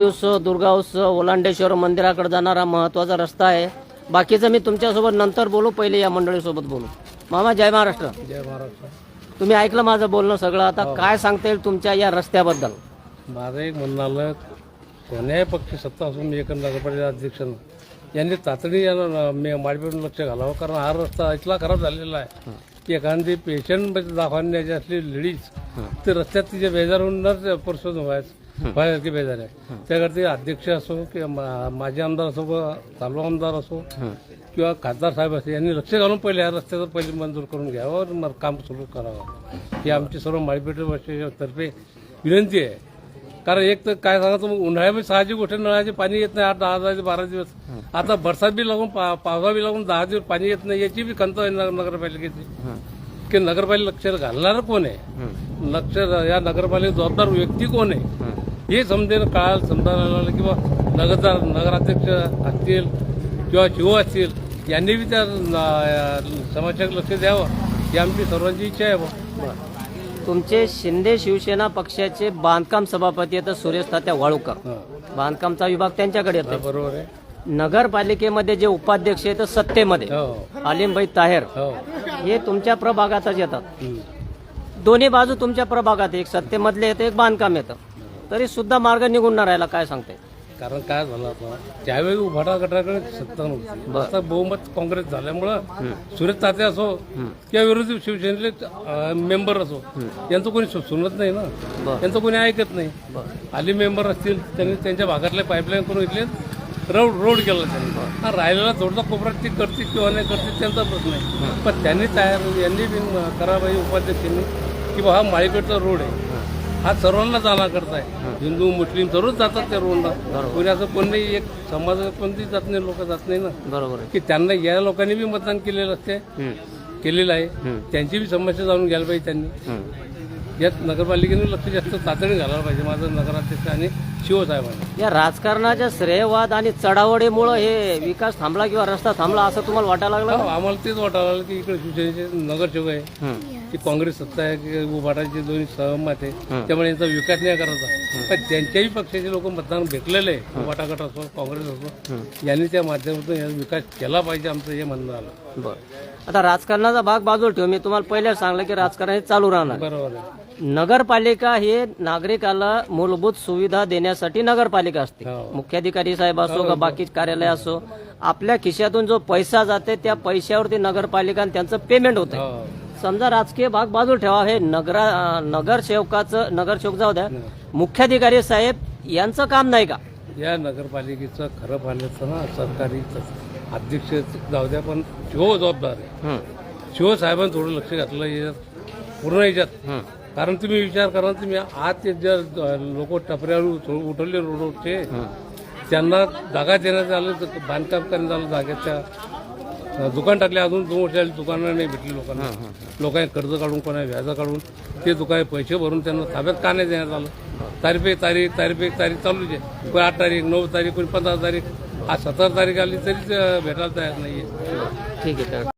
उत्सव, दुर्गा उत्सव, ओलांडेश्वर मंदिराकडे जाणारा महत्त्वाचा रस्ता आहे. बाकीचं मी तुमच्यासोबत नंतर बोलू, पहिले या मंडळीसोबत बोलू. मामा जय महाराष्ट्र. जय महाराष्ट्र. तुम्ही ऐकलं माझं बोलणं सगळं. आता काय सांगता येईल तुमच्या या रस्त्याबद्दल? माझं एक म्हणणं आलं, कोण्याही पक्षी सत्ता असून मी एक नगरपालिका अध्यक्ष यांनी तातडी माडीपेटून लक्ष घालावं. कारण हा रस्ता इतका खराब झालेला आहे की एखादी पेशंट दाखवण्याची असली लेडीज ते रस्त्यात तिचे बेजार होऊन परसून व्हायची बेजार आहे. त्याकरता अध्यक्ष असो किंवा माजी आमदार असो किंवा चालू आमदार असो किंवा खासदार साहेब असो यांनी लक्ष घालून पहिले या रस्त्याचं पहिले मंजूर करून घ्यावं, काम सुरू करावं. ही आमची सर्व माडीपेट तर्फे विनंती आहे. कारण एक तर काय सांगा, तुम्ही उन्हाळ्यामध्ये साहजिक गोष्ट, नळाचे पाणी येत नाही 8-10 ते 12 दिवस. आता बरसात बी लागून पावसा बी लागून 10 दिवस पाणी येत नाही. याची बी खंत आहे नगरपालिकेची की नगरपालिका लक्ष घालणार कोण आहे, लक्ष या नगरपालिका जबाबदार व्यक्ती कोण आहे हे समजेल, काळ समजायला लागलं. किंवा नगराध्यक्ष असतील किंवा शिव असतील यांनी बी त्या समस्याकडे लक्ष द्यावं ही आमची सर्वांची इच्छा आहे. तुमचे शिंदे शिवसेना पक्षाचे बांधकाम सभापती आहेत सुरेश तात्या वाळूकर, बांधकामचा विभाग त्यांच्याकडे येतो. बरोबर आहे. नगरपालिकेमध्ये जे उपाध्यक्ष आहेत सत्तेमध्ये आलिमभाई ताहेर हे तुमच्या प्रभागातच येतात. दोन्ही बाजू तुमच्या प्रभागात, एक सत्तेमधले येतं, एक बांधकाम येतं, तरी सुद्धा मार्ग निघून न राहिला. काय सांगते? कारण काय झालं आता, त्यावेळी उभाटा गटाकडे सत्ता नव्हती. आता बहुमत काँग्रेस झाल्यामुळं सुरेश तात्या असो किंवा विरोधी शिवसेनेतले मेंबर असो यांचं कोणी सुनत नाही ना, यांचं कोणी ऐकत नाही. आली मेंबर असतील त्यांनी त्यांच्या भागातले पाईपलाईन करून घेतले, रोड केला त्यांनी. राहिलेला थोडसा कोपऱ्यात ती करतील किंवा नाही करतील त्यांचा प्रश्न आहे. पण त्यांनी यांनी करावं पाहिजे उपाध्यक्षांनी की बा हा माळीपेठचा रोड आहे, हा सर्वांना जाणार करता आहे. हिंदू मुस्लिम सर्वच जातात त्या रोडला. कोणी असं कोणीही एक समाज कोणती जात नाही, लोक जात नाही ना. बरोबर आहे की त्यांना या लोकांनी बी मतदान केलेलं असते, केलेलं आहे. त्यांची बी समस्या जाणून घ्यायला पाहिजे त्यांनी. यात नगरपालिकेने लक्ष जास्त तातडी घालायला पाहिजे, माझं नगराध्यक्ष आणि शिवसाहेबांनी. या राजकारणाच्या श्रेयवाद आणि चढावडीमुळे हे विकास थांबला किंवा रस्ता थांबला असं तुम्हाला वाटायला लागलं? आम्हाला तेच वाटायला लागलं की इकडे शिवसेनेचे नगरसेवक आहे की काँग्रेस सत्ता आहे की उभाटाचे दोन्ही सहमत आहे, त्यामुळे यांचा विकास नाही करायचा. पण त्यांच्याही पक्षाचे लोक मतदान भेटलेले आहे, उभाटा गट असो काँग्रेस असो, यांनी त्या माध्यमातून याचा विकास केला पाहिजे, आमचं हे म्हणणं आलं. बरं, आता राजकारणाचा भाग बाजूला ठेवू. मी तुम्हाला पहिलेच सांगलं की राजकारण हे चालू राहणार. बरोबर आहे. नगरपालिका हे नागरिकाला मूलभूत सुविधा देण्यासाठी नगरपालिका असते. मुख्याधिकारी साहेब असो का बाकी कार्यालय असो, आपल्या खिशातून जो पैसा जाते त्या पैशावरती नगरपालिका त्यांचं पेमेंट होतं. समजा राजकीय भाग बाजूला ठेवा, हे नगरसेवक जाऊ द्या, मुख्याधिकारी साहेब यांचं काम नाही का? या नगरपालिकेचं खरं पाहिलं ना, सरकारी अध्यक्ष जाऊ द्या, पण शिव जबाबदार आहे. शिवसाहेबांनी थोडं लक्ष घातलं याच्यात, पूर्ण याच्यात. कारण तुम्ही विचार करा, तुम्ही आज जर लोक टपऱ्यावर उठवले रोडचे, त्यांना जागा देण्यात आलं, बांधकाम करण्यात आलं, जागेच्या दुकान टाकले. अजून 2 वर्ष झाली दुकानं नाही भेटली लोकांना. लोकांनी कर्ज काढून, कोणा व्याज काढून ते दुकाने पैसे भरून त्यांना ताब्यात का नाही देण्यात आलं? तारीख चालूच आहे. कोणी 8 तारीख, 9 तारीख, कोणी 15 तारीख, आज 17 तारीख आली तरीच भेटायला तयार नाहीये. ठीक आहे.